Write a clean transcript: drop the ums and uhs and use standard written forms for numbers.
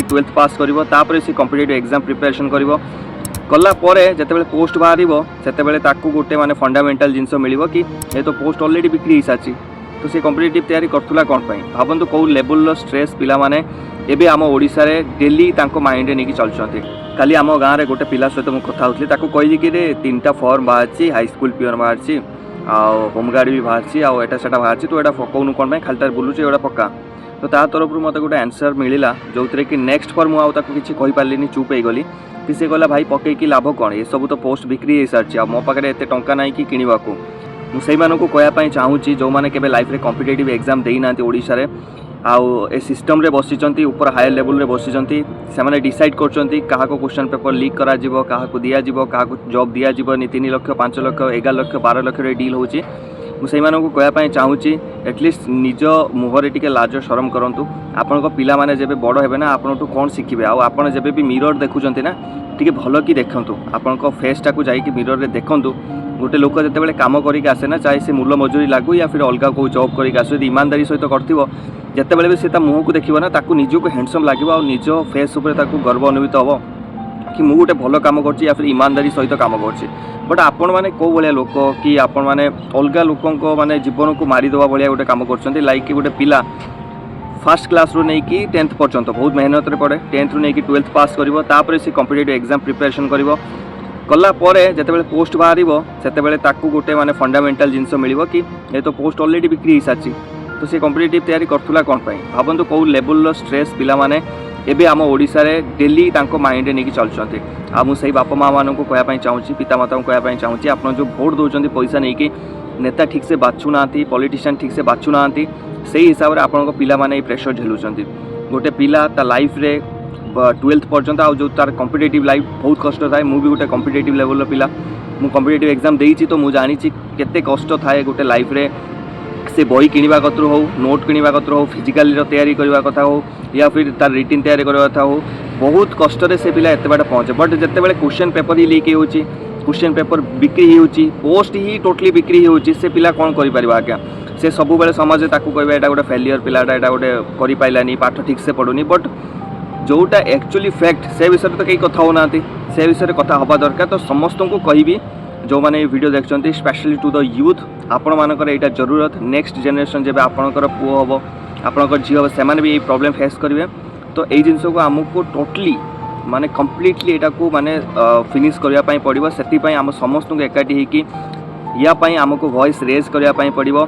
Twelfth pass करिवो तापर से competitive exam preparation करिवो कला परे जेतेबेले पोस्ट बाहरिबो सेतेबेले ताकू गोटे माने फंडामेंटल जिनस मिलिबो कि ये तो पोस्ट ऑलरेडी बिक्री हो साची तो से कॉम्पिटिटिव तैयारी करथुला कोन पई भाबंतु को लेवल लो स्ट्रेस पिला माने एबे आम ओडिसा रे डेली तांको माइंड नेकी चलछंती काली आम गाँव रे गोटे पिला सहित मु कथा होतली ताकू कहिली कि रे 3टा फॉर्म बाहरची हाई स्कूल पियर बाहरची आ होमगार्ड भी बाहरची आ एटा सेटा बाहरची तो एटा फकौनु कोन पई खालटा बुलुची एटा पक्का तो ता तरफ मते गोटे आंसर मिलिला जोतरे कि नेक्स्ट फॉर मु आ ताकू किछि कहि पारलिनी चुप हे गली कि से कहला भाई पकई कि लाभ कौन ये सब तो पोस्ट बिक्री हो सारी आ मो पाखे एत टंका ना कि किणवा को मुझे कहवाई चाहूँगी जो मैंने केवे लाइफ रे कॉम्पिटिटिव एग्जाम देना ओडिशा रे आउ ए सिस्टम रे बसिचंती ऊपर हायर लेवल रे बसिचंती से माने डिसाइड करचंती कहा को क्वेश्चन पेपर लीक करा जिवो कहा को दिया जिवो कहा को जॉब दिया जिवो 3 लाख 5 लाख 11 लाख 12 लाख रे डील होची मुझे कहवाई चाहूँगी एटलिस्ट निज मुहरे टिके लाज शरम करंतु आपण को पिला माने जेबे बड़ हेबे ना आपन कौन शिखिबे आपण जेबे भी मिरर देखुचंती ना टिके भल कि देखंतु आपण को फेस टाकू जाई कि मिरर रे देखंतु गोटे लोक जितेबाला कम करके आसे ना चाहे से मूल्य मजूरी लागू या फिर अलग को जॉब करके आसो यदि ईमानदारी सहित करथिबो जितेबाला भी से मुँह को देखिबो ना ताकू निजको हैंडसम लागिबो आ निज फेस उपर ताकू गर्व अनुभूत हबो कि मु गोटे भल काम करछि या फिर ईमानदारी सहित काम करछि बट आपण माने को भलिया लोक कि आपण माने अलग लोकंको माने जीवन को मारी देवा भलिया गोटे काम करछन्ती लाइक कि गोटे पिला फर्स्ट क्लास रू नहीं कि 10th पर्यंत बहुत मेहनत रे पड़े 10th रू नहीं कि 12th पास करिवो तापर से कॉम्पिटिटिव एग्जाम प्रिपरेशन करिवो कला परे जेतेबेले पोस्ट बाहरिबो सेतेबेले ताकू गोटे माने फंडामेंटल जिनस मिलिबो कि ये तो पोस्ट ऑलरेडी बिक्री हो साची तो से कॉम्पिटिटिव तैयारी करथुला कोन पई भाबंतु को लेवल लो स्ट्रेस पिला माने एबे आम ओडिसा रे डेली तांको माइंड नेकी चलछंती आ मु सही बापा माँ मानू कहया पई चाहूची पिता माता को कहया पई चाहूची आपण जो वोट दोचंती पैसा नहीं कि नेता ठीक से बाछु नांती पॉलिटिशियन ठीक से बाछु नांती से हिसाब से आपण पिला माने प्रेशर झेलुचंती गोटे पिला ता लाइफ रे 12th पर्यंत आ जो तार कॉम्पिटिटिव लाइफ बहुत कष्ट थाए मु भी गोटे कॉम्पिटिटिव लेवल पिला मु कॉम्पिटिटिव एग्जाम देइची तो मु जानी केते कष्ट थाए गोटे लाइफ रे से बही किणवा कतरू हो नोट किणवा कतरू हो फिजिकाली तैयारी करवा कथा हो या फिर तार रिटिन तैयारी करवा कथा हो बहुत कष्ट रे से पिला एते बाटे पहुँचे बट जितेबाला क्वेश्चन पेपर ही लीक होची क्वेश्चन पेपर बिक्री होची पोस्ट ही टोटली बिक्री होची से पिला कौन करि परिबा आज्ञा से सब बेले समाज ताकू कहबा एटा गोटे फेलियर पिलाटा एटा गोटे करि पाइलानी पाठ ठीक से पढुनी बट जोटा एक्चुअली फैक्ट से विषय तो कई कथा होना से विषय कथा हवा दरकार तो समस्त को कहबी जो मैंने वीडियो देखते स्पेशली टू द यूथ आपण मानकर एटा जरूरत नेक्स्ट जनरेशन जब आपणकर पुओ हम आपणकर झी हम से भी ये प्रॉब्लम फेस करेंगे तो यही जिनस को आमको टोटली माने कम्प्लीटली एटा को माने फिनिश करने पड़ो से आम समस्त को एकाठी होगी या आमको वॉइस रेज करने पड़ो।